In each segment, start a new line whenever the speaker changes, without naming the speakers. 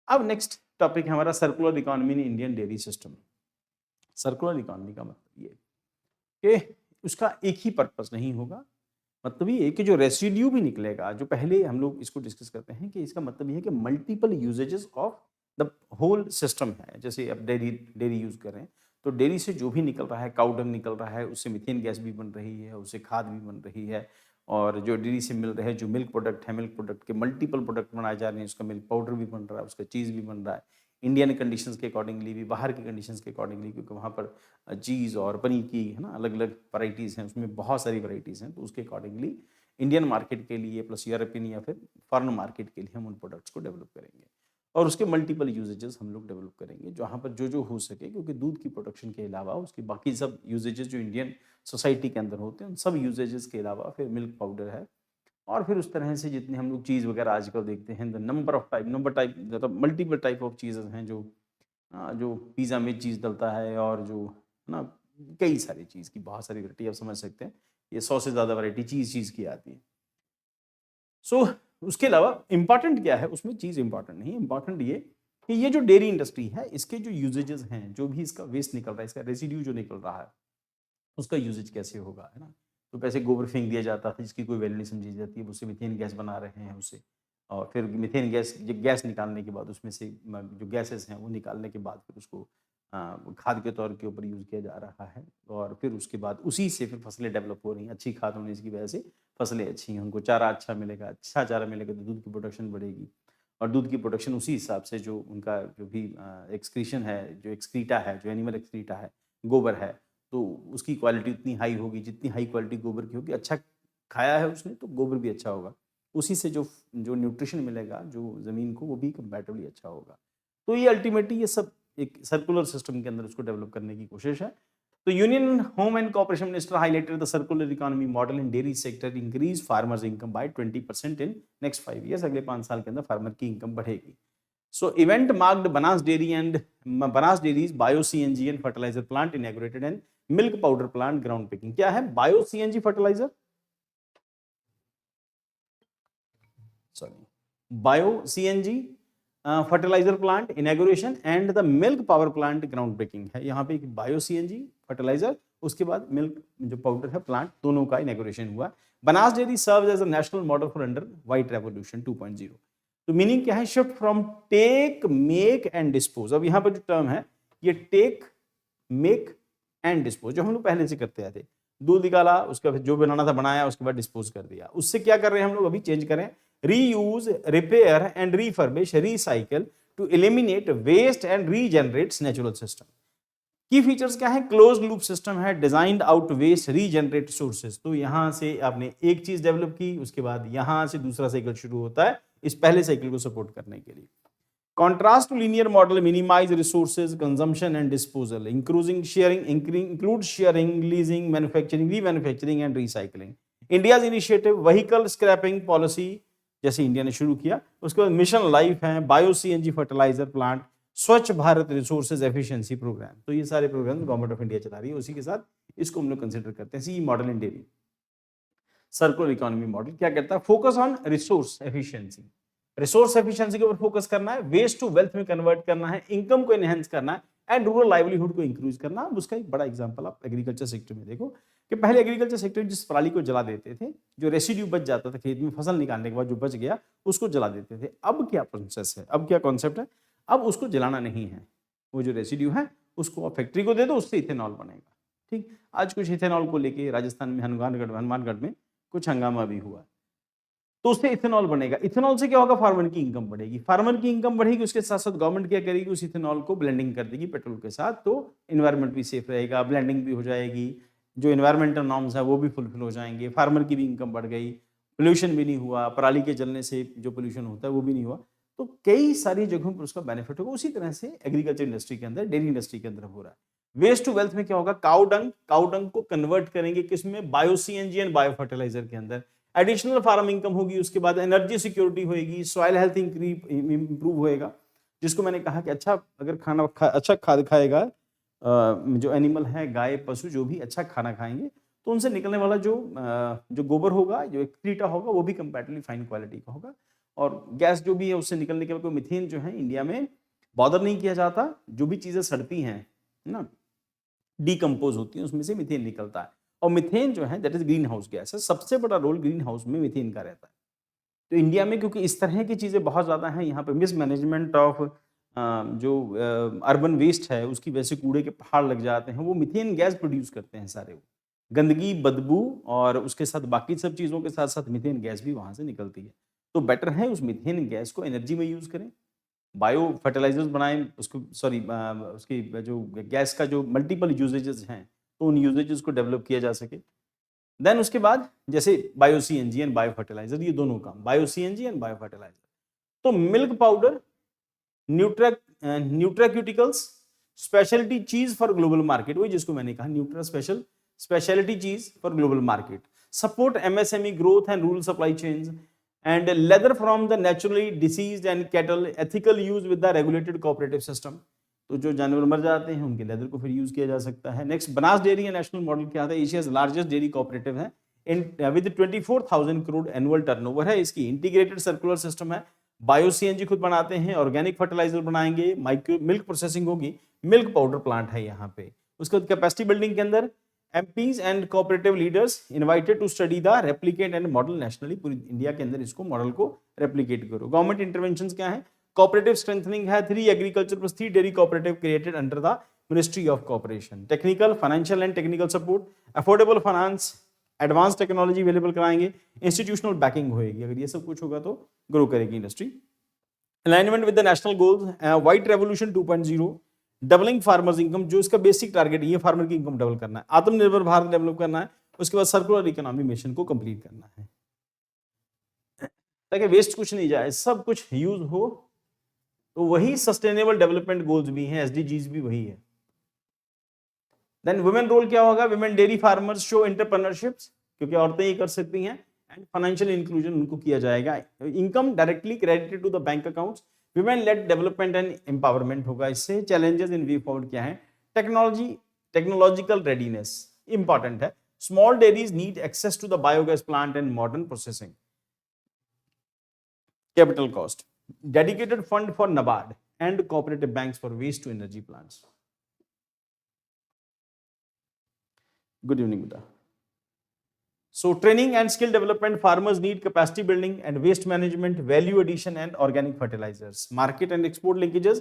अब next topic है हमारा circular economy in Indian dairy system. Circular economy का मतलब ये कि उसका एक ही पर्पस नहीं होगा, मतलब ये है कि जो रेसिड्यू भी निकलेगा, जो पहले हम लोग इसको डिस्कस करते हैं कि इसका मतलब ये है कि multiple usages of the whole system है। जैसे अब डेयरी डेयरी यूज़ कर रहे हैं, तो डेयरी से जो भी निकल रहा है, काऊ डंग निकल रहा है, उससे मीथेन गैस भी बन रही है, उससे खाद भी बन रही है, और जो डेयरी से मिल रहे हैं जो मिल्क प्रोडक्ट है, मिल्क प्रोडक्ट के मल्टीपल प्रोडक्ट बनाए जा रहे हैं, उसका मिल्क पाउडर भी बन रहा है, उसका चीज़ भी बन रहा है, इंडियन कंडीशंस के अकॉर्डिंगली भी, बाहर की कंडीशंस के अकॉर्डिंगली, क्योंकि वहाँ पर चीज़ और पनीर की है ना अलग अलग वैराइटीज़ हैं, उसमें बहुत सारी वैराइटीज़ हैं, तो उसके अकॉर्डिंगली इंडियन मार्केट के लिए प्लस यूरोपियन या फिर फॉरेन मार्केट के लिए हम उन प्रोडक्ट्स को डेवलप करेंगे, और उसके मल्टीपल यूजेजेस हम लोग डेवलप करेंगे, जहाँ पर जो हो सके, क्योंकि दूध की प्रोडक्शन के अलावा उसकी बाकी सब यूजेजेस जो इंडियन सोसाइटी के अंदर होते हैं, उन सब यूजेजेस के अलावा फिर मिल्क पाउडर है, और फिर उस तरह से जितने हम लोग चीज़ वगैरह आजकल देखते हैं, द नंबर टाइप मतलब मल्टीपल टाइप ऑफ चीज़ें हैं जो पिज़्ज़ा में चीज़ डलता है, और जो है ना कई सारी चीज़ की बहुत सारी वैरायटी आप समझ सकते हैं, ये 100 से ज़्यादा वैरायटी चीज़ की आती है। सो उसके अलावा इम्पॉर्टेंट क्या है उसमें, चीज़ इम्पॉर्टेंट नहीं है, इम्पॉर्टेंट ये कि ये जो डेयरी इंडस्ट्री है, इसके जो यूजेजेस हैं, जो भी इसका वेस्ट निकल रहा है, इसका रेसिड्यू जो निकल रहा है, उसका यूजेज कैसे होगा, है ना? तो कैसे गोबर फेंक दिया जाता था जिसकी कोई वैल्यू नहीं समझी जाती है, उससे मीथेन गैस बना रहे हैं उससे, और फिर मीथेन गैस निकालने के बाद उसमें से जो गैसेस हैं वो निकालने के बाद फिर उसको खाद के तौर के ऊपर यूज़ किया जा रहा है, और फिर उसके बाद उसी से फिर फसलें डेवलप हो रही हैं, अच्छी खाद होने की वजह से फसलें अच्छी हैं, उनको चारा अच्छा मिलेगा, अच्छा चारा मिलेगा तो दूध की प्रोडक्शन बढ़ेगी, और दूध की प्रोडक्शन उसी हिसाब से जो उनका जो भी एक्सक्रीशन है, जो एक्सक्रीटा है, जो एनिमल एक्सक्रीटा है, गोबर है, तो उसकी क्वालिटी उतनी हाई होगी, जितनी हाई क्वालिटी गोबर की होगी, अच्छा खाया है उसने तो गोबर भी अच्छा होगा। उसी से जो जो न्यूट्रिशन मिलेगा जो ज़मीन को, वो भी कंपैरेटिवली अच्छा होगा। तो ये अल्टीमेटली ये सब एक सर्कुलर सिस्टम के अंदर उसको डेवलप करने की कोशिश है। तो union home and corporation minister highlighted the circular economy model in dairy sector increase farmers income by 20% in next 5 years. अगले 5 साल के अंदर फार्मर की इनकम बढ़ेगी। So event marked Banas Dairy and Banas Dairy's Bio CNG and fertilizer plant inaugurated and milk powder plant groundbreaking। क्या है Bio CNG fertilizer? Sorry, Bio CNG fertilizer plant inauguration and the milk power plant groundbreaking है। यहाँ पे एक Bio CNG fertilizer, उसके बाद milk जो powder है प्लांट, दोनों का इनॉग्रेशन हुआ। Banas dairy serves as a national model for under white revolution 2.0। तो मीनिंग क्या है, shift from take make and dispose. अब यहाँ पर जो टर्म है ये टेक मेक एंड डिस्पोज, जो हम लोग पहले से करते आए थे, दूध निकाला, उसका जो बनाना था बनाया, उसके बाद डिस्पोज कर दिया। उससे क्या कर रहे हैं हम लोग, अभी चेंज करें, reuse, repair and refurbish, recycle to eliminate waste and regenerates natural system. Key features क्या है, क्लोज लूप सिस्टम है, designed out waste regenerate sources. तो यहां से आपने एक चीज डेवलप की, उसके बाद यहां से दूसरा साइकिल शुरू होता है इस पहले साइकिल को सपोर्ट करने के लिए। Contrast to linear model, minimize resources consumption and disposal, including sharing, include sharing, leasing, manufacturing, remanufacturing and recycling. India's initiative vehicle scrapping policy जैसे इंडिया ने शुरू किया, उसके बाद मिशन लाइफ है, बायो सीएनजी फर्टिलाइजर प्लांट, स्वच्छ भारत रिसोर्सेज एफिशिएंसी प्रोग्राम। तो ये सारे प्रोग्राम गवर्नमेंट ऑफ इंडिया चला रही है, उसी के साथ इसको हम लोग कंसिडर करते हैं। सी मॉडल इन डेयरी सर्कुलर इकोनॉमी मॉडल क्या कहता है, focus on resource efficiency, resource efficiency के ऊपर फोकस करना है, वेस्ट टू वेल्थ में कन्वर्ट करना है, इनकम को एनहेंस करना है, एंड रूरल लाइवलीहुड को इंक्रीज करना। अब उसका एक बड़ा एग्जांपल आप एग्रीकल्चर सेक्टर में देखो कि पहले एग्रीकल्चर सेक्टर जिस पराली को जला देते थे, जो रेसिड्यू बच जाता था खेत में फसल निकालने के बाद जो बच गया उसको जला देते थे। अब क्या प्रोसेस है, अब क्या कॉन्सेप्ट है, अब उसको जलाना नहीं है, वो जो रेसिड्यू है उसको फैक्ट्री को दे दो, उससे इथेनॉल बनेगा। ठीक, आज कुछ इथेनॉल को लेके राजस्थान में हनुमानगढ़ में कुछ हंगामा भी हुआ, तो उससे इथेनॉल बनेगा। इथेनॉल से क्या होगा, फार्मर की इनकम बढ़ेगी, फार्मर की इनकम बढ़ेगी, उसके साथ साथ गवर्नमेंट क्या करेगी, उस इथेनॉल को ब्लेंडिंग कर देगी पेट्रोल के साथ, तो इन्वायरमेंट भी सेफ रहेगा, ब्लेंडिंग भी हो जाएगी, जो इन्वायरमेंटल नॉर्म्स है वो भी फुलफिल हो जाएंगे, फार्मर की भी इनकम बढ़ गई, पोल्यूशन भी नहीं हुआ, पराली के जलने से जो पोल्यूशन होता है वो भी नहीं हुआ। तो कई सारी जगहों पर उसका बेनिफिट होगा। उसी तरह से एग्रीकल्चर इंडस्ट्री के अंदर, डेयरी इंडस्ट्री के अंदर हो रहा है। वेस्ट टू वेल्थ में क्या होगा, काउडंग को कन्वर्ट करेंगे किसमें, bio CNG and bio fertilizer के अंदर, एडिशनल फार्म इनकम होगी, उसके बाद एनर्जी सिक्योरिटी होगी, सॉइल हेल्थ इंप्रूव होएगा, जिसको मैंने कहा कि अच्छा अगर अच्छा खाद खाएगा, जो एनिमल है गाय पशु जो भी अच्छा खाना खाएंगे, तो उनसे निकलने वाला जो गोबर होगा, जो एक्रीटा होगा, वो भी कंपैरेटिवली फाइन क्वालिटी का होगा, और गैस जो भी है उससे निकलने के बाद मीथेन जो है इंडिया में बॉदर नहीं किया जाता, जो भी चीजें सड़ती हैं ना, डीकम्पोज होती है, उसमें से मीथेन निकलता है। और मीथेन जो है that is green house gas है, सबसे बड़ा रोल ग्रीन हाउस में मीथेन का रहता है। तो इंडिया में क्योंकि इस तरह की चीजें बहुत ज्यादा हैं, यहाँ पे मिसमैनेजमेंट ऑफ जो अर्बन वेस्ट है उसकी वजह से कूड़े के पहाड़ लग जाते हैं, वो मीथेन गैस प्रोड्यूस करते हैं सारे, वो गंदगी, बदबू और उसके साथ बाकी सब चीजों के साथ साथ मीथेन गैस भी वहां से निकलती है। तो बेटर है उस मीथेन गैस को एनर्जी में यूज करें, बायो फर्टिलाइजर्स बनाएं, उसको सॉरी उसकी जो गैस का जो मल्टीपल यूजेजेस हैं तो उन यूजेजेस को डेवलप किया जा सके। देन उसके बाद जैसे bio CNG and bio fertilizer, ये दोनों काम, bio CNG and bio fertilizer. तो milk powder, nutraceuticals, speciality cheese for global market, वही जिसको मैंने कहा nutra speciality cheese for global market, support MSME growth and rural supply chains, and leather from the naturally diseased and cattle, ethical use with the regulated cooperative system। तो जो जानवर मर जाते हैं उनके लेदर को फिर यूज किया जा सकता है। Next, Banas dairy national model क्या था, एशियाज लार्जेस्ट डेयरी कोऑपरेटिव है विद 24,000 करोड़ एनुअल टर्नओवर है, इसकी इंटीग्रेटेड सर्कुलर सिस्टम है, बायो सीएनजी खुद बनाते हैं, ऑर्गेनिक फर्टिलाइजर बनाएंगे, माइक्रो मिल्क प्रोसेसिंग होगी, मिल्क पाउडर प्लांट है यहाँ पे। उसके बाद कैपेसिटी बिल्डिंग के अंदर MPs and cooperative leaders invited to study the replicate and model nationally, पूरी इंडिया के अंदर इसको मॉडल को रेप्लिकेट करो। गवर्नमेंट इंटरवेंशंस क्या है, कोऑपरेटिव स्ट्रेंथनिंग है, 3 agriculture plus 3 dairy cooperative created under the ministry of cooperation, technical financial and technical support, affordable finance, advance technology available कराएंगे, इंस्टीट्यूशनल बैकिंग होगी, अगर ये सब कुछ होगा तो ग्रो करेगी industry. Alignment with the national goals, white revolution 2.0, doubling farmers income, जो इसका बेसिक टारगेट है, ये फार्मर की इनकम डबल करना है, आत्मनिर्भर भारत डेवलप करना है, उसके बाद सर्कुलर इकोनॉमी मिशन को कंप्लीट करना है ताकि वेस्ट कुछ नहीं जाए, सब कुछ यूज हो। तो वही सस्टेनेबल डेवलपमेंट गोल्स भी हैं, एसडीजीज भी वही है। देन वुमेन रोल क्या होगा, वुमेन डेयरी फार्मर्स शो एंटरप्रेन्योरशिप्स, क्योंकि औरतें ही कर सकती हैं, एंड फाइनेंशियल इंक्लूजन उनको किया जाएगा, income directly credited to the bank accounts, women led development and empowerment होगा इससे। चैलेंजेस इन वे फॉरवर्ड क्या है, टेक्नोलॉजिकल रेडीनेस इंपॉर्टेंट है, small dairies need access to the biogas plant and modern processing, capital cost, dedicated fund for NABARD and cooperative banks for waste to energy plants. Good evening बेटा। So training and skill development, farmers need capacity building and waste management, value addition and organic fertilizers, market and export linkages,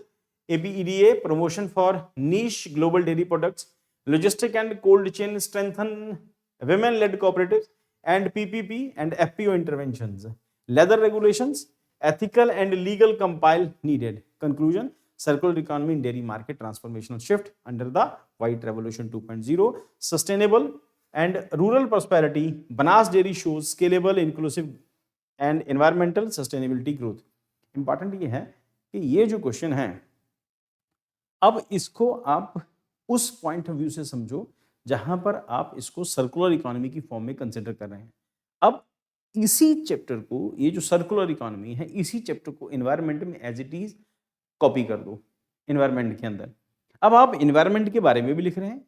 APEDA, promotion for niche global dairy products, logistic and cold chain strengthen, women-led cooperatives and PPP and FPO interventions, leather regulations, ethical and legal compile needed. Conclusion, circular economy in dairy market transformational shift under the white revolution 2.0, sustainable and rural prosperity, Banas Dairy shows scalable, inclusive and environmental sustainability growth। Important ये है कि ये जो question है, अब इसको आप उस पॉइंट ऑफ व्यू से समझो जहां पर आप इसको सर्कुलर इकोनॉमी की फॉर्म में कंसिडर कर रहे हैं। अब इसी चैप्टर को, ये जो सर्कुलर इकोनॉमी है, इसी चैप्टर को एनवायरमेंट में एज इट इज कॉपी कर दो एनवायरमेंट के अंदर। अब आप एनवायरमेंट के बारे में भी लिख रहे हैं,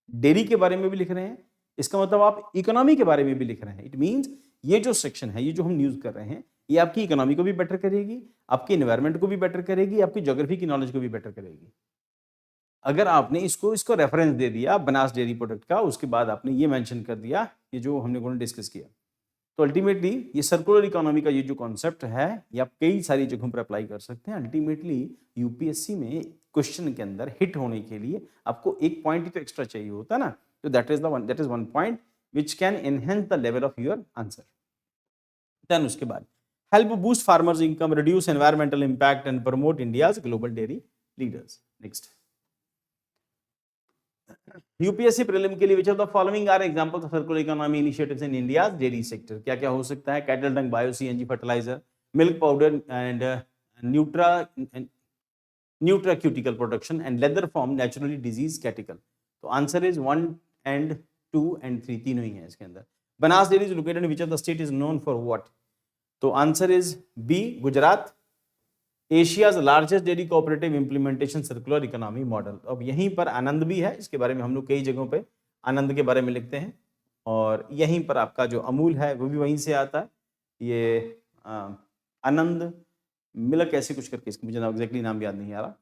डेयरी के बारे में भी लिख रहे हैं, इसका मतलब आप इकोनॉमी के बारे में भी लिख रहे हैं। इट मींस ये जो सेक्शन है, ये जो हम यूज कर रहे हैं, ये आपकी इकोनॉमी को भी बेटर करेगी, आपकी एनवायरमेंट को भी बेटर करेगी, आपकी ज्योग्राफी की नॉलेज को भी बेटर करेगी। अगर आपने इसको रेफरेंस दे दिया बनास डेयरी प्रोडक्ट का, उसके बाद आपने ये मेंशन कर दिया ये जो हमने डिस्कस किया, तो अल्टीमेटली ये सर्कुलर इकोनॉमी का ये जो कॉन्सेप्ट है, ये आप कई सारी जगहों पर अप्लाई कर सकते हैं। अल्टीमेटली यूपीएससी में क्वेश्चन के अंदर हिट होने के लिए आपको एक पॉइंट ही तो एक्स्ट्रा चाहिए होता है ना, तो that is one point which can enhance the level of your answer. Then उसके बाद help boost farmers income, reduce environmental impact and promote India's global dairy leaders. Next, UPSC prelim के लिए which of the following are examples of circular economy initiatives in India's dairy sector. क्या क्या हो सकता है, cattle dung bio CNG fertiliser, milk powder and nutraceutical production and leather form naturally disease कैटिकल। तो answer is 1 and 2 and 3, तीनों ही है इसके अंदर। Banas dairy is located in which of the state is known for what, तो answer is B Gujarat. Asia's largest dairy cooperative implementation circular economy model. अब यहीं पर आनंद भी है, इसके बारे में हम लोग कई जगहों पे आनंद के बारे में लिखते हैं, और यहीं पर आपका जो अमूल है वो भी वहीं से आता है। ये आनंद मिलक ऐसे कुछ करके, इसका मुझे एग्जैक्टली नाम याद नहीं आ रहा,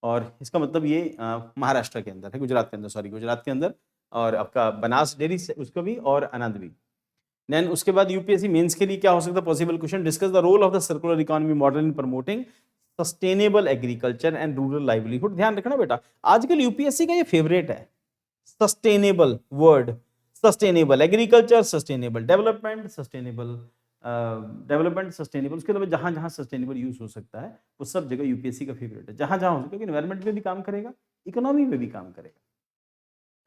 और इसका मतलब ये महाराष्ट्र के अंदर है, गुजरात के अंदर, सॉरी गुजरात के अंदर, और आपका बनास डेयरी उसका भी और आनंद भी। देन उसके बाद यूपीएससी मेंस के लिए क्या हो सकता है possible question, discuss the role of the circular economy model in promoting sustainable agriculture and rural livelihood. ध्यान रखना बेटा, आजकल यूपीएससी का ये फेवरेट है, sustainable word, sustainable agriculture, sustainable development, sustainable development, sustainable, उसके अलावा जहां जहां सस्टेनेबल यूज हो सकता है वो सब जगह यूपीएससी का फेवरेट है, जहां जहां हो सकता है, एनवायरमेंट में भी काम करेगा, इकोनॉमी में भी काम करेगा,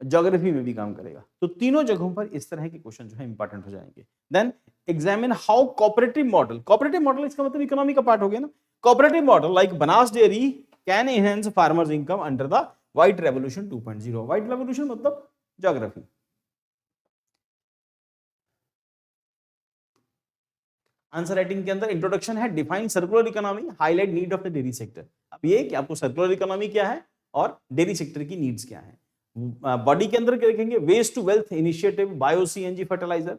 ज्योग्राफी में भी काम करेगा, तो तीनों जगहों पर इस तरह के क्वेश्चन जो है इंपॉर्टेंट हो जाएंगे। Then examine how cooperative model, cooperative model इसका मतलब इकोनॉमी का पार्ट हो गया ना, cooperative model like Banas dairy can enhance farmers income under the white revolution 2.0। White revolution मतलब ज्योग्राफी। आंसर राइटिंग के अंदर इंट्रोडक्शन है, define circular economy, highlight need of the dairy sector. अब ये कि आपको सर्कुलर इकोनॉमी क्या है और डेयरी सेक्टर की नीड्स क्या है। बॉडी के अंदर क्या लिखेंगे, waste to wealth initiative, bio CNG fertilizer,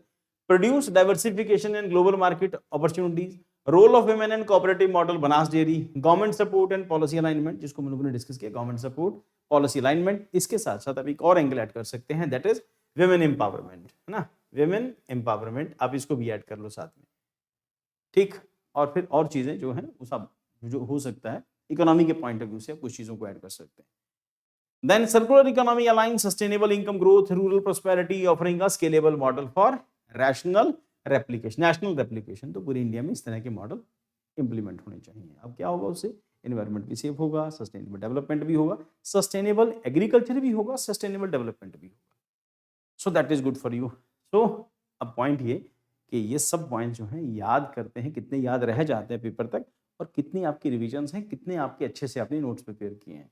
produce diversification and global market opportunities, role of women and cooperative model Banas dairy, government support and policy alignment, जिसको हम लोगों ने डिस्कस किया, गवर्नमेंट सपोर्ट पॉलिसी अलाइनमेंट। इसके साथ साथ आप एक और एंगल ऐड कर सकते हैं, दैट इज वुमेन एम्पावरमेंट, है ना, वुमेन एम्पावरमेंट, आप इसको भी ऐड कर लो साथ में, ठीक। और फिर और चीजें जो हैं वो सब जो हो सकता है इकोनॉमी के पॉइंट ऑफ व्यू से कुछ चीजों को ऐड कर सकते हैं। Then circular economy aligns sustainable income growth, rural prosperity, offering a scalable model for rational replication, national replication। तो पूरी इंडिया में इस तरह के मॉडल इंप्लीमेंट होने चाहिए। अब क्या होगा उससे, एनवायरमेंट भी सेफ होगा, सस्टेनेबल डेवलपमेंट भी होगा, सस्टेनेबल एग्रीकल्चर भी होगा, सस्टेनेबल डेवलपमेंट भी होगा। So that is good for you. So अब पॉइंट ये कि ये सब पॉइंट जो हैं याद करते हैं, कितने याद रह जाते हैं पेपर तक, और कितनी आपकी रिविजन्स हैं, कितने आपके अच्छे से आपने नोट्स प्रिपेयर किए हैं।